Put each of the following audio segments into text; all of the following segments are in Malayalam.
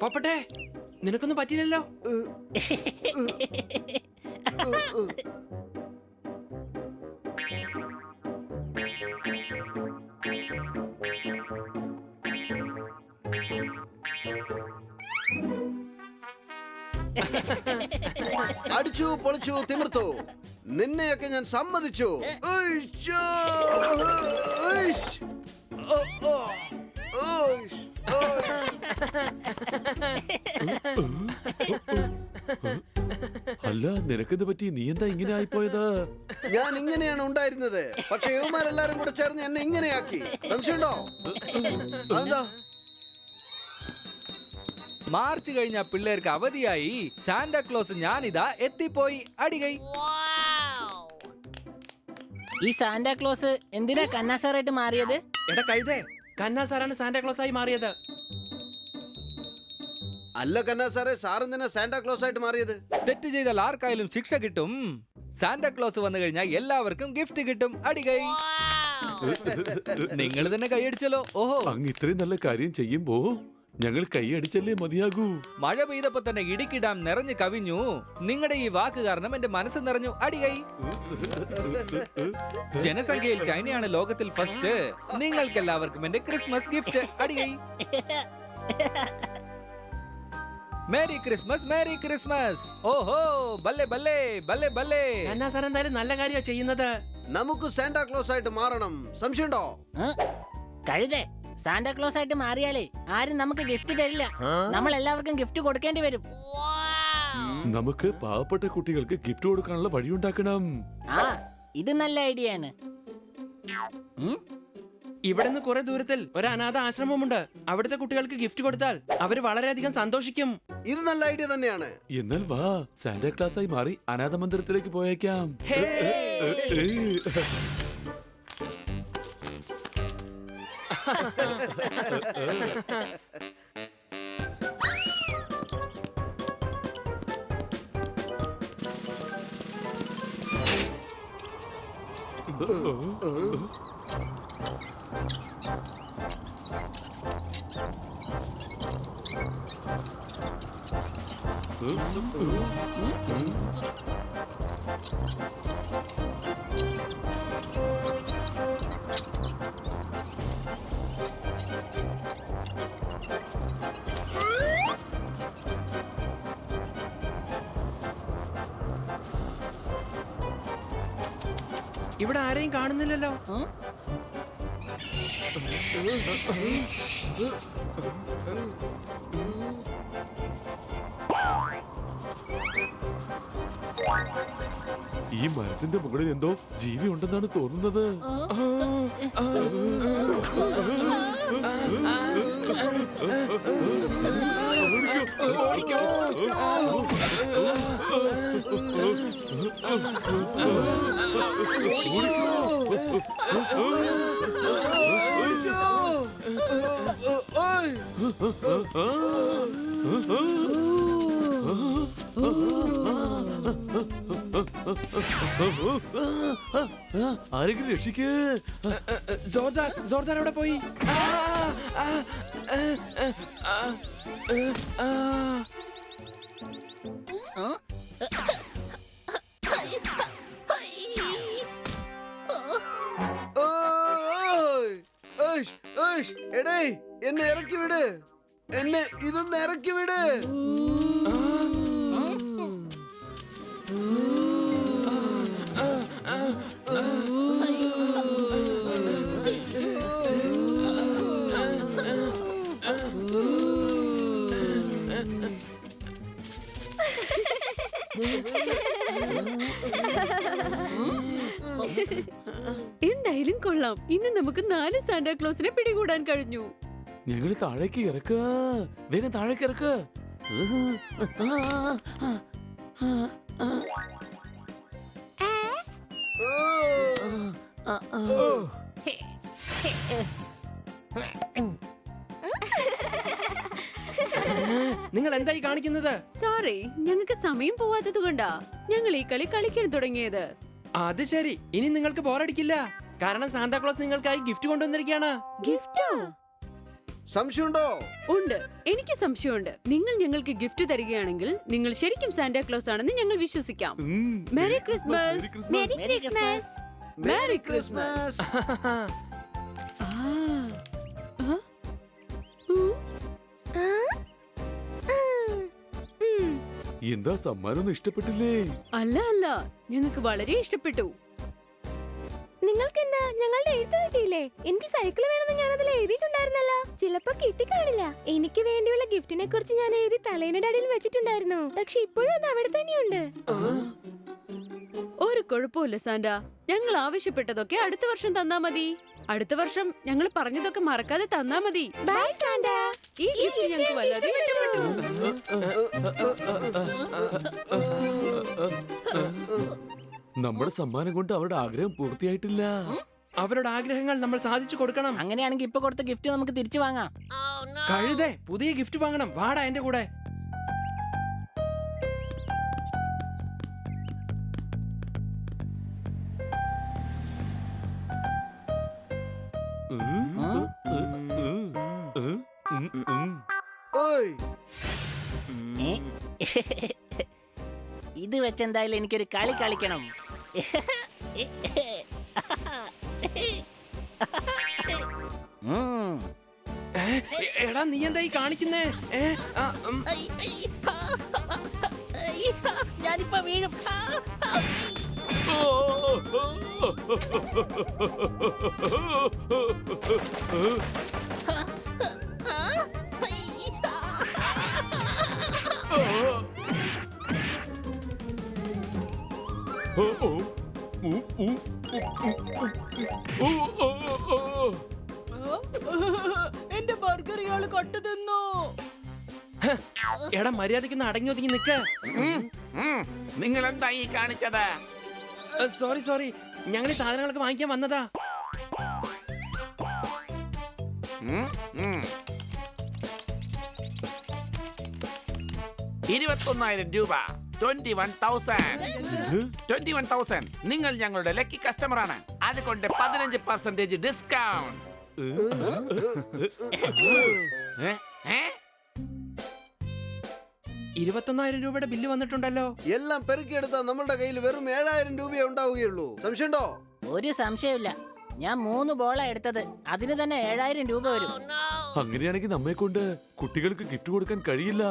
പോപ്പട്ടെ, നിനക്കൊന്നും പറ്റിയില്ലല്ലോ. അടിച്ചു പൊളിച്ചു തിമിർത്തു, നിന്നെയൊക്കെ ഞാൻ സമ്മതിച്ചു. അല്ല, നിനക്കെന്ത് പറ്റി? നീ എന്താ ഇങ്ങനെ ആയിപ്പോയത്? ഞാൻ ഇങ്ങനെയാണ് ഉണ്ടായിരുന്നത്, പക്ഷെ ഇവന്മാരെല്ലാരും കൂടെ ചേർന്ന് എന്നെ ഇങ്ങനെയാക്കി. സംശയമുണ്ടോ? അതെന്താ? മാർച്ച് കഴിഞ്ഞ പിള്ളേർക്ക് അവധിയായി. സാന്റാക്ലോസ് ഞാനിതാ എത്തിപ്പോയി. അടികൈ. ഈ സാന്റാക്ലോസ് എന്തിനാ കന്നാസാറായിട്ട് മാറിയത്? എടാ കഴുതേ, കന്നാ സാറാണ് സാന്റാക്ലോസ് ആയി മാറിയത്. അല്ല കന്നാ സാറേ, സാറെന്തിനാ സാന്റാക്ലോസ് ആയിട്ട് മാറിയത്? തെറ്റ് ചെയ്താൽ ആർക്കായാലും ശിക്ഷ കിട്ടും. സാന്റാക്ലോസ് വന്നു കഴിഞ്ഞാൽ എല്ലാവർക്കും ഗിഫ്റ്റ് കിട്ടും. അടികൈ. നിങ്ങൾ തന്നെ കൈയടിച്ചല്ലോ. ഓഹോ, അങ്ങ് ഇത്രയും നല്ല കാര്യം ചെയ്യുമ്പോ ഞങ്ങൾ കൈയടിച്ചല്ലേ മതിയാകൂ. മഴ പെയ്തപ്പോ തന്നെ ഇടുക്കി ഡാം നിറഞ്ഞു കവിഞ്ഞു. നിങ്ങളുടെ ഈ വാക്ക് കാരണം എന്റെ മനസ്സ് നിറഞ്ഞു. അടികൈ. ജനസംഖ്യയിൽ ചൈനയാണ് ലോകത്തിൽ ഫസ്റ്റ്. നിങ്ങൾക്ക് എല്ലാവർക്കും എന്റെ ക്രിസ്മസ് ഗിഫ്റ്റ്. അടികൈ. Merry Christmas, merry Christmas. ഓഹോ, ബല്ലേ ബല്ലേ ബല്ലേ ബല്ലേ. കന്നാ സാർ എന്തായാലും നല്ല കാര്യമാണ് ചെയ്യുന്നത്. നമുക്ക് സാന്റാക്ലോസ് ആയിട്ട് മാറണം. സംശയമുണ്ടോ? കഴുതേ, സാന്റാക്ലോസ് ആയിട്ട് മാറിയാലേ ആരും നമുക്ക് ഗിഫ്റ്റ് തരില്ല. നമ്മൾ എല്ലാവർക്കും ഗിഫ്റ്റ് കൊടുക്കേണ്ടി വരും. നമുക്ക് പാവപ്പെട്ട കുട്ടികൾക്ക് ഗിഫ്റ്റ് കൊടുക്കാനുള്ള വഴിയുണ്ടാക്കണം. ആ, ഇത് നല്ല ഐഡിയ ആണ്. ഇവിടെ നിന്ന് കുറെ ദൂരത്തിൽ ഒരു അനാഥ ആശ്രമമുണ്ട്. അവിടുത്തെ കുട്ടികൾക്ക് ഗിഫ്റ്റ് കൊടുത്താൽ അവര് വളരെയധികം സന്തോഷിക്കും. ഇത് നല്ല ഐഡിയ തന്നെയാണ്. എന്നാൽ വാ, സാന്റാക്ലോസ് ആയി മാറി അനാഥ മന്ദിരത്തിലേക്ക് പോയേക്കാം. ഇവിടെ ആരെയും കാണുന്നില്ലല്ലോ. ഈ മരത്തിന്റെ മുകളിൽ എന്തോ ജീവി ഉണ്ടെന്നാണ് തോന്നുന്നത്. ആരെങ്കിലും രക്ഷിക്ക്. ജോർദാർ അവിടെ പോയി. എടേ, എന്നെ ഇറക്കി വിട്. എന്നെ ഇതൊന്ന് ഇറക്കി വിട്. എന്തായാലും കൊള്ളാം. ഇന്ന് നമുക്ക് 4 സാന്റാക്ലോസിനെ പിടികൂടാൻ കഴിഞ്ഞു. ഞങ്ങൾ താഴേക്ക് ഇറക്കുക. വേഗം താഴേക്ക് ഇറക്കുക. നിങ്ങൾ എന്തായി കാണിക്കുന്നത്? സോറി, ഞങ്ങൾക്ക് സമയം പോവാത്തത് കൊണ്ടാ ഞങ്ങൾ ഈ കളി കളിക്കാൻ തുടങ്ങിയത്. അത് ശരി, ഇനി നിങ്ങൾക്ക് ബോറടിക്കില്ല. കാരണം സാന്താക്ലോസ് നിങ്ങൾക്കായി ഗിഫ്റ്റ് കൊണ്ടുവന്നിരിക്കുകയാണ്. ഗിഫ്റ്റോ? സംശയമുണ്ടോ? ഉണ്ട്, എനിക്ക് സംശയമുണ്ട്. നിങ്ങൾ ഞങ്ങൾക്ക് ഗിഫ്റ്റ് തരികയാണെങ്കിൽ നിങ്ങൾ ശരിക്കും സാന്റാക്ലോസ് ആണെന്ന് ഞങ്ങൾ വിശ്വസിക്കാം. Merry Christmas. Merry Christmas. Merry Christmas. ആ. ആ? ഉം. എന്താ സമ്മാനം ഇഷ്ടപ്പെട്ടില്ലേ? അല്ല അല്ല, ഞങ്ങൾക്ക് വളരെ ഇഷ്ടപ്പെട്ടു. നിങ്ങൾക്ക് എന്താ ഞങ്ങളുടെ എഴുത്ത് കിട്ടിയില്ലേ? എനിക്ക് സൈക്കിൾ വേണമെന്ന് ഞാൻ അതിൽ എഴുതിയിട്ടുണ്ടായിരുന്നല്ലോ. ചിലപ്പോ കിട്ടിക്കാണില്ല. എനിക്ക് വേണ്ടിയുള്ള ഗിഫ്റ്റിനെ കുറിച്ച് ഞാൻ എഴുതി തലേയുടെ അടിയിൽ വെച്ചിട്ടുണ്ടായിരുന്നു. പക്ഷെ ഇപ്പോഴും അത് അവിടെ തന്നെയുണ്ട്. ഒരു കുഴപ്പമില്ല സാന്റ, ഞങ്ങൾ ആവശ്യപ്പെട്ടതൊക്കെ അടുത്ത വർഷം തന്നാ മതി. അടുത്ത വർഷം ഞങ്ങൾ പറഞ്ഞതൊക്കെ മറക്കാതെ തന്നാ മതി. By Santa. ഈ ഗിഫ്റ്റ് ഞങ്ങൾക്ക് വല്ലാതെ ഇഷ്ടപ്പെട്ടു. നമ്മുടെ സമ്മാനം കൊണ്ട് അവരുടെ ആഗ്രഹം പൂർത്തിയായിട്ടില്ല. അവരുടെ ആഗ്രഹങ്ങൾ നമ്മൾ സാധിച്ചു കൊടുക്കണം. അങ്ങനെയാണെങ്കിൽ ഇപ്പൊ കൊടുത്ത ഗിഫ്റ്റ് നമുക്ക് തിരിച്ചു വാങ്ങാം. കഴുതേ, പുതിയ ഗിഫ്റ്റ് വാങ്ങണം. വാടാ എന്റെ കൂടെ. ഓയ്, ഇത് വെച്ചെന്തായാലും എനിക്കൊരു കളി കളിക്കണം. എടാ, നീ എന്തായി കാണിക്കുന്നേ? ഞാനിപ്പോ വീഴും. എന്റെ ബർഗർ ഇയാള് കട്ടു തിന്നു. എടാ, മര്യാദയ്ക്ക് അടങ്ങി ഒതുങ്ങി നിക്ക്. നിങ്ങൾ എന്താ ഈ കാണിച്ചത്? സോറി സോറി, ഞങ്ങൾ ഈ സാധനങ്ങളൊക്കെ വാങ്ങിക്കാൻ വന്നതാ. 21,000 രൂപ. 21,000. നിങ്ങൾ ഞങ്ങളുടെ ലക്കി കസ്റ്റമർ ആണ്. അതുകൊണ്ട് 15% ഡിസ്കൗണ്ട്. 21,000 രൂപയുടെ ബില്ല് വന്നിട്ടുണ്ടല്ലോ. എല്ലാം പെറുക്കിയെടുത്താ നമ്മളുടെ കയ്യിൽ വെറും 7,000 രൂപയെ ഉണ്ടാവുകയുള്ളൂ. സംശയമുണ്ടോ? ഒരു സംശയമില്ല. ഞാൻ 3 ബോളാ എടുത്തത്. അതിന് തന്നെ 7,000 രൂപ വരും. അങ്ങനെയാണെങ്കിൽ നമ്മെ കൊണ്ട് കുട്ടികൾക്ക് ഗിഫ്റ്റ് കൊടുക്കാൻ കഴിയില്ല.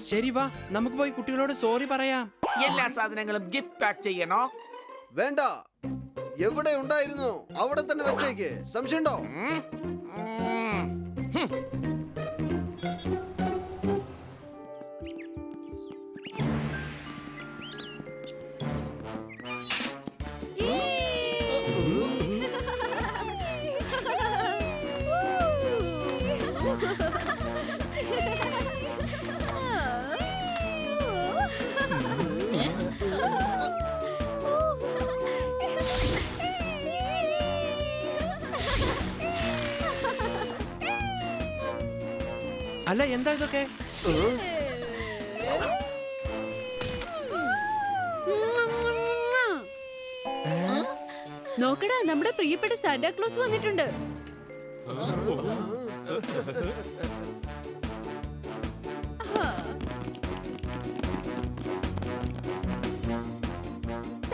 ശരി, വാ നമുക്ക് പോയി കുട്ടികളോട് സോറി പറയാം. എല്ലാ സാധനങ്ങളും ഗിഫ്റ്റ് പാക്ക് ചെയ്യണോ? വേണ്ട, എവിടെ ഉണ്ടായിരുന്നു അവിടെ തന്നെ വെച്ചേക്ക്. സംശയമുണ്ടോ? അല്ല, എന്താ ഇതൊക്കെ? നോക്കടാ, നമ്മുടെ പ്രിയപ്പെട്ട സാന്റാക്ലോസ് വന്നിട്ടുണ്ട്.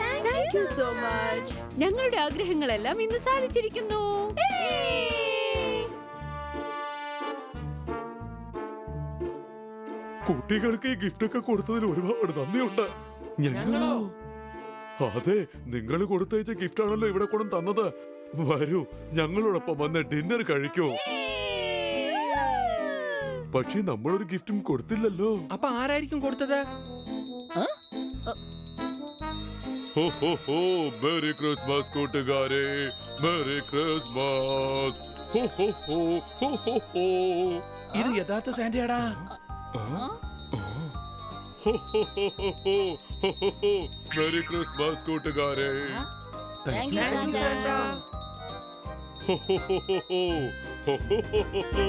Thank you so much. ഞങ്ങളുടെ ആഗ്രഹങ്ങളെല്ലാം ഇന്ന് സാധിച്ചിരിക്കുന്നു. കുട്ടികൾക്ക് ഈ ഗിഫ്റ്റ് ഒക്കെ കൊടുത്തതിൽ ഒരുപാട് നന്ദിയുണ്ട്. ഞങ്ങളോ? അതെ, നിങ്ങൾ കൊടുത്തയച്ച ഗിഫ്റ്റ് ആണല്ലോ ഇവിടെ കൊണ്ടും തന്നത്. വരൂ, ഞങ്ങളോടൊപ്പം വന്ന് ഡിന്നർ കഴിക്കൂ. പക്ഷെ നമ്മളൊരു ഗിഫ്റ്റും കൊടുത്തില്ലല്ലോ. അപ്പൊ ആരായിരിക്കും കൊടുത്തത്? ഹോ ഹോ ഹോ, മേരി ക്രിസ്മസ് കൂട്ടുകാരെ, മേരി ക്രിസ്മസ്. ഹോ ഹോ ഹോ, ഹോ ഹോ ഹോ. ഇത് യഥാർത്ഥ സാന്റയാടാ. മേരി ക്രിസ്മസ് കൂട്ടുകാരെ. Thank you Santa. ഹോ ഹോ ഹോ ഹോ ഹോ ഹോ ഹോ ഹോ.